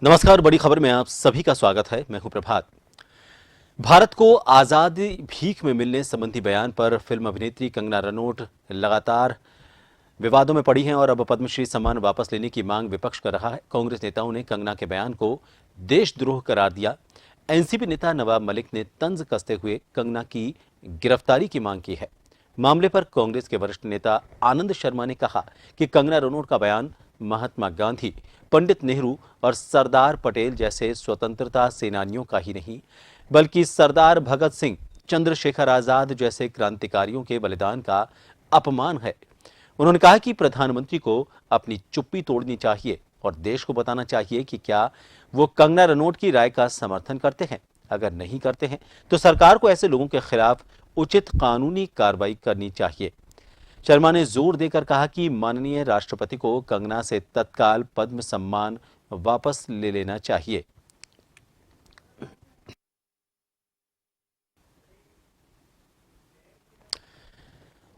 नमस्कार। बड़ी खबर में आप सभी का स्वागत है। मैं हूं प्रभात। भारत को आजादी भीख में मिलने संबंधी बयान पर फिल्म अभिनेत्री कंगना रनौत लगातार विवादों में पड़ी हैं और अब पद्मश्री सम्मान वापस लेने की मांग विपक्ष कर रहा है। कांग्रेस नेताओं ने कंगना के बयान को देशद्रोह करार दिया। एनसीपी नेता नवाब मलिक ने तंज कसते हुए कंगना की गिरफ्तारी की मांग की है। मामले पर कांग्रेस के वरिष्ठ नेता आनंद शर्मा ने कहा कि कंगना रनौत का बयान महात्मा गांधी, पंडित नेहरू और सरदार पटेल जैसे स्वतंत्रता सेनानियों का ही नहीं, बल्कि सरदार भगत सिंह, चंद्रशेखर आजाद जैसे क्रांतिकारियों के बलिदान का अपमान है। उन्होंने कहा कि प्रधानमंत्री को अपनी चुप्पी तोड़नी चाहिए और देश को बताना चाहिए कि क्या वो कंगना रनौत की राय का समर्थन करते हैं। अगर नहीं करते हैं तो सरकार को ऐसे लोगों के खिलाफ उचित कानूनी कार्रवाई करनी चाहिए। शर्मा ने जोर देकर कहा कि माननीय राष्ट्रपति को कंगना से तत्काल पद्म सम्मान वापस ले लेना चाहिए।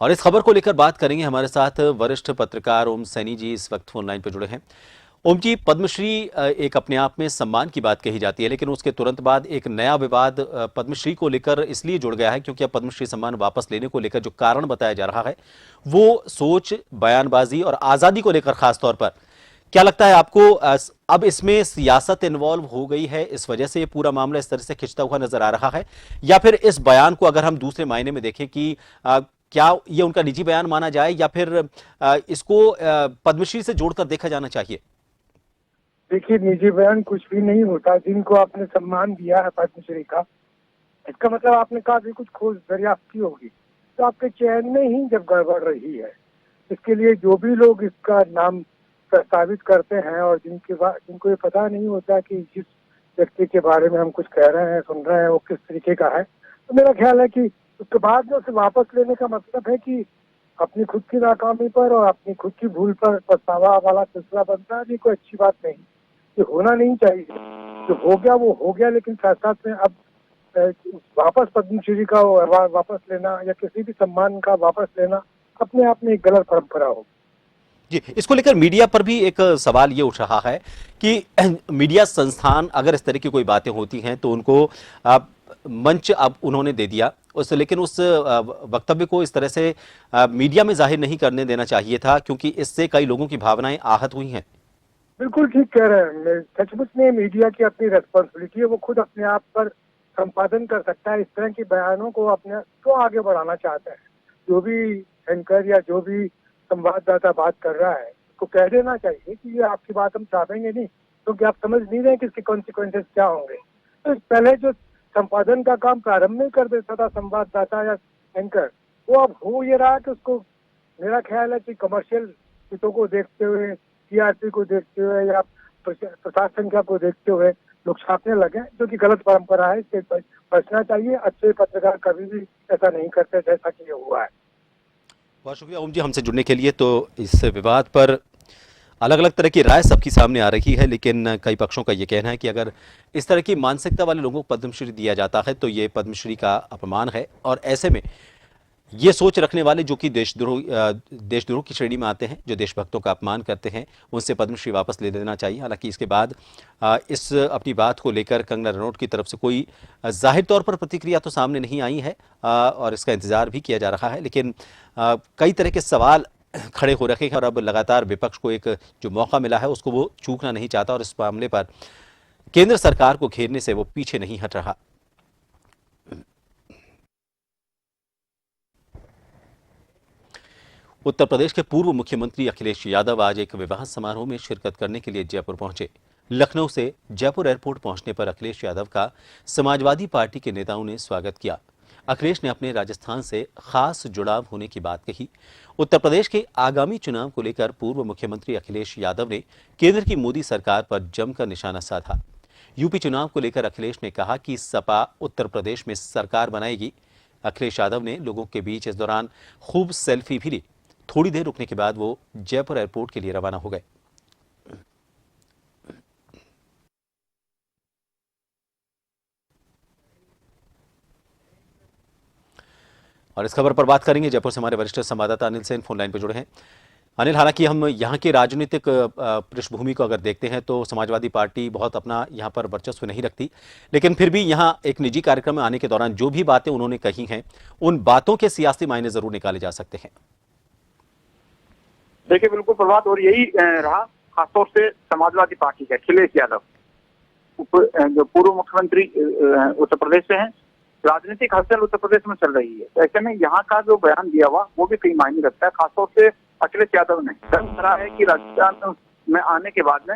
और इस खबर को लेकर बात करेंगे। हमारे साथ वरिष्ठ पत्रकार ओम सैनी जी इस वक्त फोन लाइन पर जुड़े हैं। ओम जी, पद्मश्री एक अपने आप में सम्मान की बात कही जाती है, लेकिन उसके तुरंत बाद एक नया विवाद पद्मश्री को लेकर इसलिए जुड़ गया है क्योंकि अब पद्मश्री सम्मान वापस लेने को लेकर जो कारण बताया जा रहा है वो सोच, बयानबाजी और आजादी को लेकर खासतौर पर। क्या लगता है आपको अब इसमें सियासत इन्वॉल्व हो गई है, इस वजह से ये पूरा मामला इस तरह से खिंचता हुआ नजर आ रहा है, या फिर इस बयान को अगर हम दूसरे मायने में देखें कि क्या ये उनका निजी बयान माना जाए या फिर इसको पद्मश्री से जोड़कर देखा जाना चाहिए? देखिए, निजी बयान कुछ भी नहीं होता। जिनको आपने सम्मान दिया है पद्मश्री का, इसका मतलब आपने काफी कुछ खोज दरियाफ्त की होगी, तो आपके चयन में ही जब गड़बड़ रही है। इसके लिए जो भी लोग इसका नाम प्रस्तावित करते हैं और जिनको ये पता नहीं होता कि जिस व्यक्ति के बारे में हम कुछ कह रहे हैं, सुन रहे हैं, वो किस तरीके का है, तो मेरा ख्याल है कि उसके बाद में उसे वापस लेने का मतलब है कि अपनी खुद की नाकामी पर और अपनी खुद की भूल पर पछतावा वाला सिलसिला बनता है। ये कोई अच्छी बात नहीं, ये होना नहीं चाहिए। जो हो गया वो हो गया, लेकिन साथ साथ में अब अ, वापस पद्मश्री का वापस लेना या किसी भी सम्मान का वापस लेना अपने आप में एक गलत परंपरा हो। जी, इसको लेकर मीडिया पर भी एक सवाल ये उठ रहा है कि मीडिया संस्थान अगर इस तरह की कोई बातें होती हैं तो उनको मंच अब उन्होंने दे दिया लेकिन उस वक्तव्य को इस तरह से मीडिया में जाहिर नहीं करने देना चाहिए था, क्योंकि इससे कई लोगों की भावनाएं आहत हुई हैं। बिल्कुल ठीक कह रहे हैं। सचमुच में मीडिया की अपनी रेस्पॉन्सिबिलिटी है, वो खुद अपने आप पर संपादन कर सकता है। इस तरह के बयानों को अपने क्यों आगे बढ़ाना चाहता है। जो भी एंकर या जो भी संवाददाता बात कर रहा है, उसको कह देना चाहिए कि ये आपकी बात हम चाहेंगे नहीं, क्योंकि आप समझ नहीं रहे कि इसके कॉन्सिक्वेंसेस क्या होंगे। तो पहले जो संपादन का काम प्रारंभ में कर देता था संवाददाता या एंकर, वो अब हो ये रहा कि उसको, मेरा ख्याल है कि कमर्शियल हितों को देखते हुए, टीआरपी को देखते हुए या प्रसार संख्या को देखते हुए लोग छापने लगे, जो कि गलत परंपरा है। इससे बचना चाहिए। अच्छे पत्रकार कभी भी ऐसा नहीं करते जैसा कि ये हुआ है। बहुत शुक्रिया ओम जी हमसे जुड़ने के लिए। तो इस विवाद पर अलग अलग तरह की राय सबकी सामने आ रही है, लेकिन कई पक्षों का यह कहना है कि अगर इस तरह की मानसिकता वाले लोगों को पद्मश्री दिया जाता है तो ये पद्मश्री का अपमान है, और ऐसे में ये सोच रखने वाले जो कि देशद्रोह की श्रेणी में आते हैं, जो देशभक्तों का अपमान करते हैं, उनसे पद्मश्री वापस ले लेना चाहिए। हालांकि इसके बाद इस अपनी बात को लेकर कंगना रनौत की तरफ से कोई जाहिर तौर पर प्रतिक्रिया तो सामने नहीं आई है, और इसका इंतजार भी किया जा रहा है, लेकिन कई तरह के सवाल खड़े हो रखे हैं और अब लगातार विपक्ष को एक जो मौका मिला है उसको वो चूकना नहीं चाहता, और इस मामले पर केंद्र सरकार को घेरने से वो पीछे नहीं हट रहा। उत्तर प्रदेश के पूर्व मुख्यमंत्री अखिलेश यादव आज एक विवाह समारोह में शिरकत करने के लिए जयपुर पहुंचे। लखनऊ से जयपुर एयरपोर्ट पहुंचने पर अखिलेश यादव का समाजवादी पार्टी के नेताओं ने स्वागत किया। अखिलेश ने अपने राजस्थान से खास जुड़ाव होने की बात कही। उत्तर प्रदेश के आगामी चुनाव को लेकर पूर्व मुख्यमंत्री अखिलेश यादव ने केंद्र की मोदी सरकार पर जमकर निशाना साधा। यूपी चुनाव को लेकर अखिलेश ने कहा कि सपा उत्तर प्रदेश में सरकार बनाएगी। अखिलेश यादव ने लोगों के बीच इस दौरान खूब सेल्फी भी ली। थोड़ी देर रुकने के बाद वो जयपुर एयरपोर्ट के लिए रवाना हो गए। और इस खबर पर बात करेंगे। जयपुर से हमारे वरिष्ठ संवाददाता अनिल सेन फोन लाइन पर जुड़े हैं। अनिल, हालांकि हम यहाँ की राजनीतिक पृष्ठभूमि को अगर देखते हैं तो समाजवादी पार्टी बहुत अपना यहाँ पर वर्चस्व नहीं रखती, लेकिन फिर भी यहाँ एक निजी कार्यक्रम में आने के दौरान जो भी बातें उन्होंने कही हैं, उन बातों के सियासी मायने जरूर निकाले जा सकते हैं। देखिए बिल्कुल प्रभात, और यही रहा खासतौर से समाजवादी पार्टी के अखिलेश यादव जो पूर्व मुख्यमंत्री उत्तर प्रदेश से हैं। राजनीतिक हलचल उत्तर प्रदेश में चल रही है, तो ऐसे में यहाँ का जो बयान दिया हुआ वो भी कई मायने रखता है। खासतौर से अखिलेश यादव ने दर्ज करा है कि राजस्थान में आने के बाद में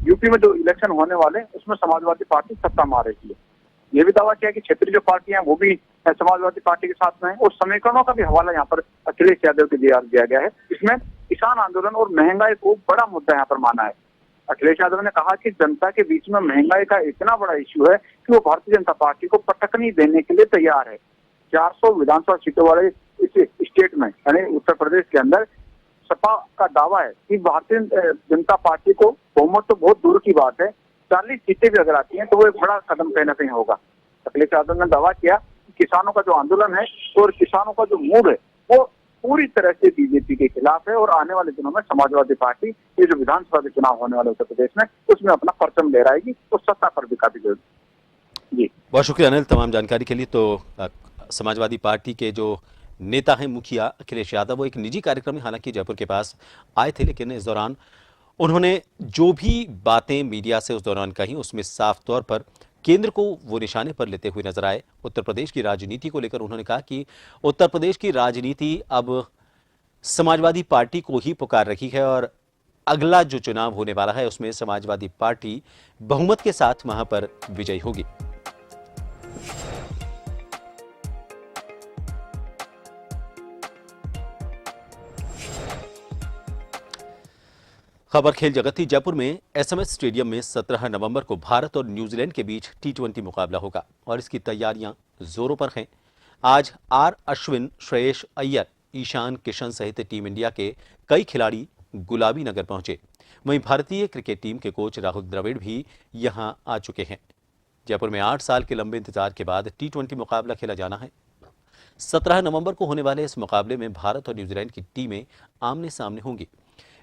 यूपी में जो इलेक्शन होने वाले उसमें समाजवादी पार्टी सत्ता मा रही है। ये भी दावा किया कि क्षेत्रीय जो पार्टियां हैं वो भी समाजवादी पार्टी के साथ में है, और समीकरणों का भी हवाला यहाँ पर अखिलेश यादव के दिया गया है। इसमें किसान आंदोलन और महंगाई को बड़ा मुद्दा यहाँ पर माना है। अखिलेश यादव ने कहा कि जनता के बीच में महंगाई का इतना बड़ा इश्यू है कि वो भारतीय जनता पार्टी को पटकनी देने के लिए तैयार है। 400 विधानसभा सीटों वाले इस स्टेट में यानी उत्तर प्रदेश के अंदर सपा का दावा है कि भारतीय जनता पार्टी को बहुमत तो बहुत दूर की बात है, 40 सीटें भी अगर आती हैं तो वो एक बड़ा कदम कहीं ना कहीं होगा। अखिलेश यादव ने दावा किया कि किसानों का जो आंदोलन है और किसानों का जो मूड है वो पूरी तरह से बीजेपी के खिलाफ है, और आने वाले दिनों में समाजवादी पार्टी ये जो विधानसभा के चुनाव होने वाले उत्तर प्रदेश में उसमें अपना परचम लहराएगी और सत्ता पर भी काफी जल्द। जी बहुत शुक्रिया अनिल तमाम जानकारी के लिए। तो समाजवादी पार्टी के जो नेता हैं मुखिया अखिलेश यादव, वो एक निजी कार्यक्रम में हालांकि जयपुर के पास आए थे, लेकिन इस दौरान उन्होंने जो भी बातें मीडिया से उस दौरान कही उसमें साफ तौर पर केंद्र को वो निशाने पर लेते हुए नजर आए। उत्तर प्रदेश की राजनीति को लेकर उन्होंने कहा कि उत्तर प्रदेश की राजनीति अब समाजवादी पार्टी को ही पुकार रही है और अगला जो चुनाव होने वाला है उसमें समाजवादी पार्टी बहुमत के साथ वहां पर विजयी होगी। खबर खेल जगत थी। जयपुर में एसएमएस स्टेडियम में 17 नवंबर को भारत और न्यूजीलैंड के बीच टी20 मुकाबला होगा और इसकी तैयारियां जोरों पर हैं। आज आर अश्विन, श्रेयस अय्यर, ईशान किशन सहित टीम इंडिया के कई खिलाड़ी गुलाबी नगर पहुंचे। वहीं भारतीय क्रिकेट टीम के कोच राहुल द्रविड़ भी यहां आ चुके हैं। जयपुर में 8 साल के लंबे इंतजार के बाद टी20 मुकाबला खेला जाना है। 17 नवंबर को होने वाले इस मुकाबले में भारत और न्यूजीलैंड की टीमें आमने सामने होंगी।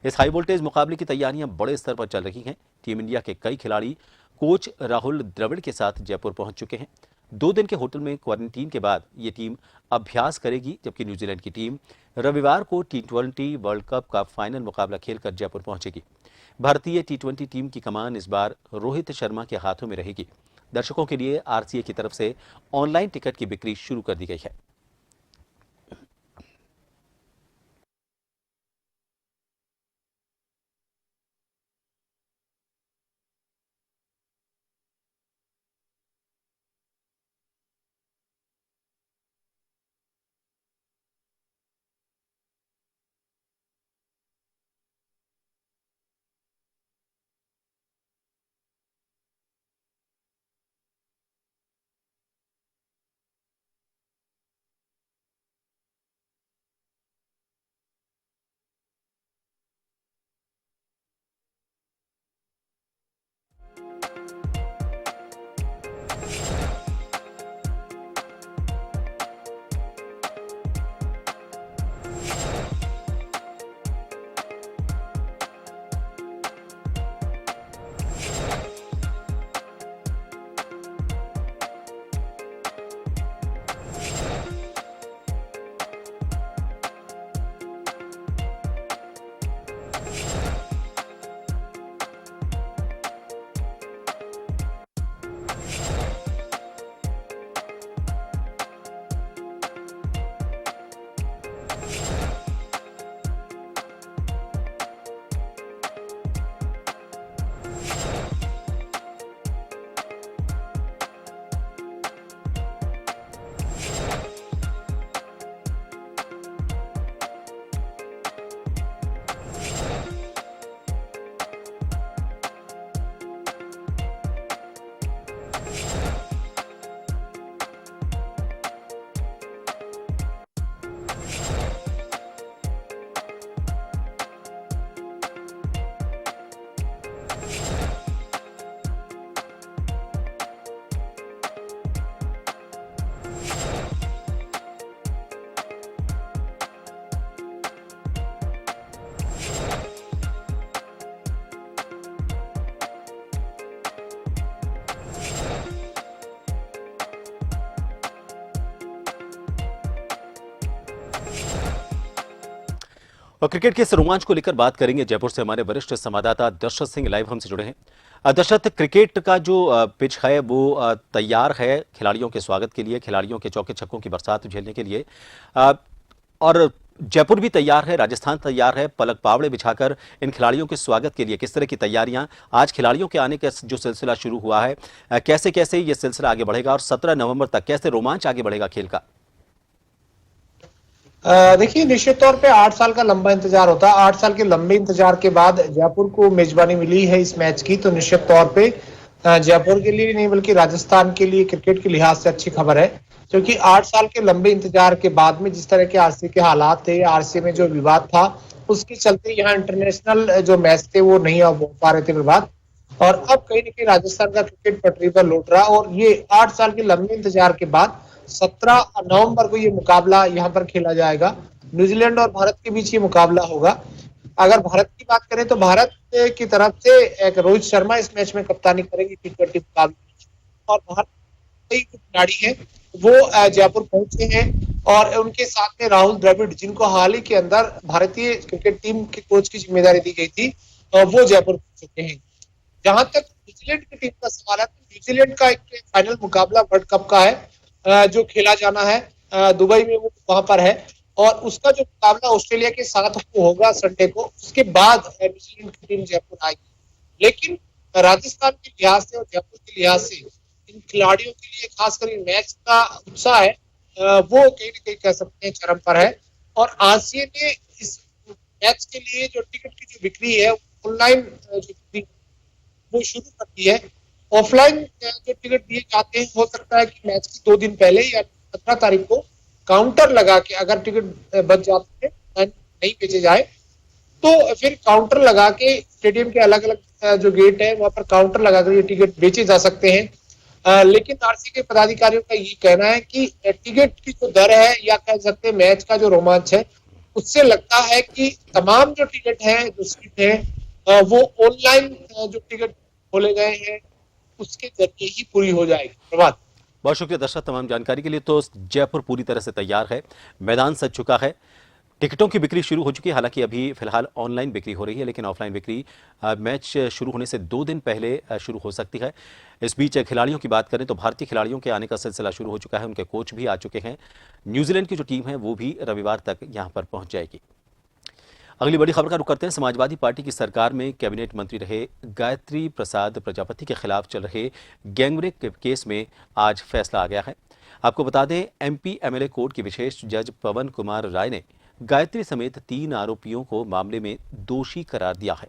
इस हाई वोल्टेज मुकाबले की तैयारियां बड़े स्तर पर चल रही हैं। टीम इंडिया के कई खिलाड़ी कोच राहुल द्रविड़ के साथ जयपुर पहुंच चुके हैं। 2 दिन के होटल में क्वारंटीन के बाद ये टीम अभ्यास करेगी, जबकि न्यूजीलैंड की टीम रविवार को टी20 वर्ल्ड कप का फाइनल मुकाबला खेलकर जयपुर पहुंचेगी। भारतीय टी20 टीम की कमान इस बार रोहित शर्मा के हाथों में रहेगी। दर्शकों के लिए आरसीए की तरफ से ऑनलाइन टिकट की बिक्री शुरू कर दी गई है। और क्रिकेट के इस रोमांच को लेकर बात करेंगे। जयपुर से हमारे वरिष्ठ संवाददाता दशरथ सिंह लाइव हमसे जुड़े हैं। दशरथ, क्रिकेट का जो पिच है वो तैयार है खिलाड़ियों के स्वागत के लिए, खिलाड़ियों के चौके छक्कों की बरसात झेलने के लिए, और जयपुर भी तैयार है, राजस्थान तैयार है पलक पावड़े बिछाकर इन खिलाड़ियों के स्वागत के लिए। किस तरह की तैयारियां, आज खिलाड़ियों के आने का जो सिलसिला शुरू हुआ है, कैसे कैसे ये सिलसिला आगे बढ़ेगा और 17 नवंबर तक कैसे रोमांच आगे बढ़ेगा खेल का? देखिए, निश्चित तौर पे 8 साल का लंबा इंतजार होता है। 8 साल के लंबे इंतजार के बाद जयपुर को मेजबानी मिली है इस मैच की, तो निश्चित तौर पे जयपुर के लिए नहीं बल्कि राजस्थान के लिए क्रिकेट के लिहाज से अच्छी खबर है, क्योंकि 8 साल के लंबे इंतजार के बाद में जिस तरह के आरसीए के हालात थे, आरसीए में जो विवाद था, उसके चलते यहाँ इंटरनेशनल जो मैच थे वो नहीं हो पा रहे थे विवाद, और अब कहीं ना कहीं राजस्थान का क्रिकेट पटरी पर लौट रहा। और ये 8 साल के लंबे इंतजार के बाद 17 नवंबर को ये मुकाबला यहाँ पर खेला जाएगा। न्यूजीलैंड और भारत के बीच ये मुकाबला होगा। अगर भारत की बात करें तो भारत की तरफ से एक रोहित शर्मा इस मैच में कप्तानी करेंगे T20 मुकाबले, और भारत के कई खिलाड़ी हैं वो जयपुर पहुंचे हैं, और उनके साथ में राहुल द्रविड़, जिनको हाल ही के अंदर भारतीय क्रिकेट टीम के कोच की जिम्मेदारी दी गई थी, वो जयपुर पहुंच चुके हैं। जहां तक न्यूजीलैंड की टीम का सवाल है, तो न्यूजीलैंड का एक फाइनल मुकाबला वर्ल्ड कप का है जो खेला जाना है दुबई में, वो वहां पर है, और उसका जो मुकाबला ऑस्ट्रेलिया के साथ होगा संडे को, उसके बाद न्यूजीलैंड की टीम जयपुर आएगी। लेकिन राजस्थान के लिहाज से और जयपुर के लिहाज से इन खिलाड़ियों के लिए खासकर इन मैच का उत्साह है वो कहीं ना कहीं कह सकते हैं चरम पर है। और आरसीए ने इस मैच के लिए जो टिकट की जो बिक्री है, ऑनलाइन जो बिक्री वो शुरू कर दी है। ऑफलाइन जो टिकट दिए जाते हैं, हो सकता है कि मैच के 2 दिन पहले या 17 तारीख को काउंटर लगा के, अगर टिकट बच जाते हैं नहीं बेचे जाए, तो फिर काउंटर लगा के स्टेडियम के अलग अलग जो गेट है वहां पर काउंटर लगाकर ये टिकट बेचे जा सकते हैं। लेकिन आरसीए के पदाधिकारियों का ये कहना है कि टिकट की जो दर है, या कह सकते हैं मैच का जो रोमांच है, उससे लगता है कि तमाम जो टिकट है, जो सीट है, वो ऑनलाइन जो टिकट खोले गए हैं उसके जरिए ही पूरी हो जाएगी। प्रभात, बहुत शुक्रिया दर्शक तमाम जानकारी के लिए। तो जयपुर पूरी तरह से तैयार है, मैदान सज चुका है, टिकटों की बिक्री शुरू हो चुकी है। हालांकि अभी फिलहाल ऑनलाइन बिक्री हो रही है, लेकिन ऑफलाइन बिक्री मैच शुरू होने से 2 दिन पहले शुरू हो सकती है। इस बीच खिलाड़ियों की बात करें तो भारतीय खिलाड़ियों के आने का सिलसिला शुरू हो चुका है, उनके कोच भी आ चुके हैं। न्यूजीलैंड की जो टीम है वो भी रविवार तक यहाँ पर पहुंच जाएगी। अगली बड़ी खबर का रुख करते हैं। समाजवादी पार्टी की सरकार में कैबिनेट मंत्री रहे गायत्री प्रसाद प्रजापति के खिलाफ चल रहे गैंगरेप केस में आज फैसला आ गया है। आपको बता दें, एमपी एमएलए कोर्ट के विशेष जज पवन कुमार राय ने गायत्री समेत 3 आरोपियों को मामले में दोषी करार दिया है।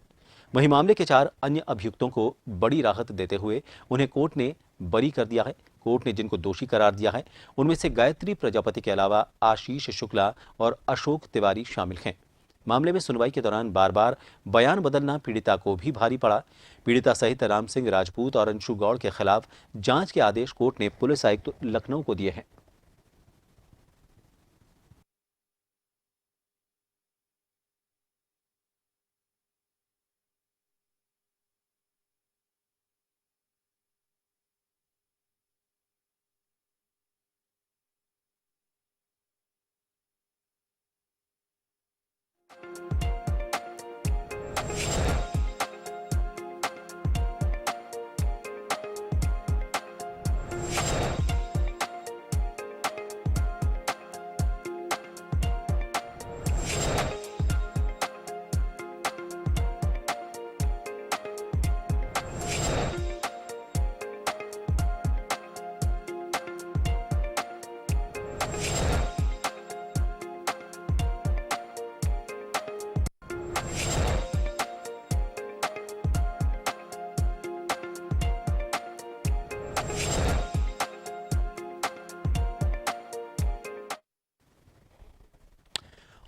वहीं मामले के 4 अन्य अभियुक्तों को बड़ी राहत देते हुए उन्हें कोर्ट ने बरी कर दिया है। कोर्ट ने जिनको दोषी करार दिया है उनमें से गायत्री प्रजापति के अलावा आशीष शुक्ला और अशोक तिवारी शामिल हैं। मामले में सुनवाई के दौरान बार बार बयान बदलना पीड़िता को भी भारी पड़ा। पीड़िता सहित राम सिंह राजपूत और अंशु गौड़ के खिलाफ जांच के आदेश कोर्ट ने पुलिस आयुक्त लखनऊ को दिए हैं।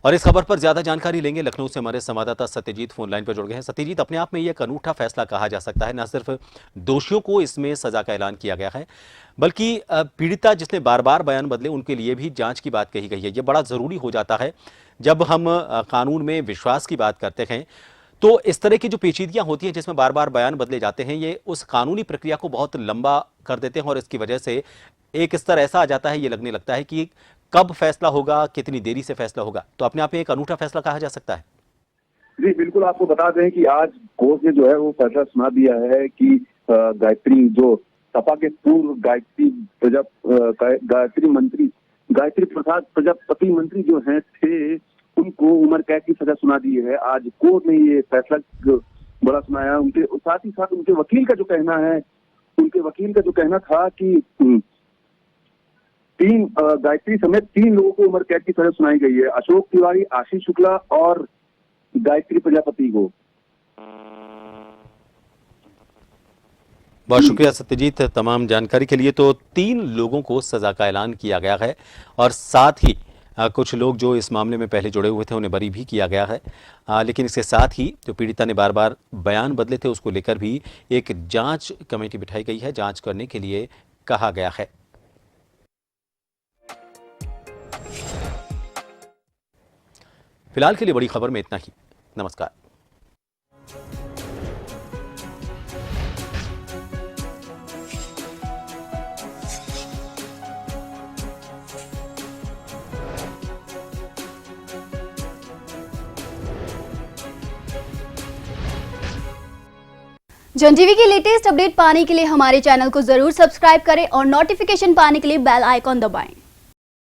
और इस खबर पर ज्यादा जानकारी लेंगे, लखनऊ से हमारे संवाददाता सत्यजीत फोन लाइन पर जुड़ गए हैं। सत्यजीत, अपने आप में यह एक अनूठा फैसला कहा जा सकता है। न सिर्फ दोषियों को इसमें सजा का ऐलान किया गया है, बल्कि पीड़िता जिसने बार बार बयान बदले उनके लिए भी जांच की बात कही गई है। यह बड़ा जरूरी हो जाता है जब हम कानून में विश्वास की बात करते हैं। तो इस तरह की जो पेचीदगियां होती हैं जिसमें बार बार बयान बदले जाते हैं, ये उस कानूनी प्रक्रिया को बहुत लंबा कर देते हैं और इसकी वजह से एक स्तर ऐसा आ जाता है, ये लगने लगता है कि कब फैसला होगा, कितनी देरी से फैसला होगा। तो अपने आप में एक अनूठा फैसला कहा जा सकता है। जी बिल्कुल, आपको बता दें कि आज कोर्ट ने जो है वो फैसला सुना दिया है कि गायत्री जो सपा के पूर्व गायत्री प्रसाद प्रजापति मंत्री जो हैं थे, उनको उम्र कैद की सजा सुना दी है। आज कोर्ट ने ये फैसला बड़ा सुनाया। उनके साथ ही साथ उनके वकील का जो कहना था कि गायत्री समेत 3 लोगों को उम्र कैद की सजा सुनाई गई है, अशोक तिवारी, आशीष शुक्ला और गायत्री प्रजापति को। बहुत शुक्रिया सत्यजीत तमाम जानकारी के लिए। तो 3 लोगों को सजा का ऐलान किया गया है और साथ ही कुछ लोग जो इस मामले में पहले जुड़े हुए थे उन्हें बरी भी किया गया है। लेकिन इसके साथ ही जो पीड़िता ने बार बार बयान बदले थे उसको लेकर भी एक जांच कमेटी बिठाई गई है, जांच करने के लिए कहा गया है। फिलहाल के लिए बड़ी खबर में इतना ही। नमस्कार। जन टीवी की लेटेस्ट अपडेट पाने के लिए हमारे चैनल को जरूर सब्सक्राइब करें और नोटिफिकेशन पाने के लिए बेल आइकॉन दबाएं।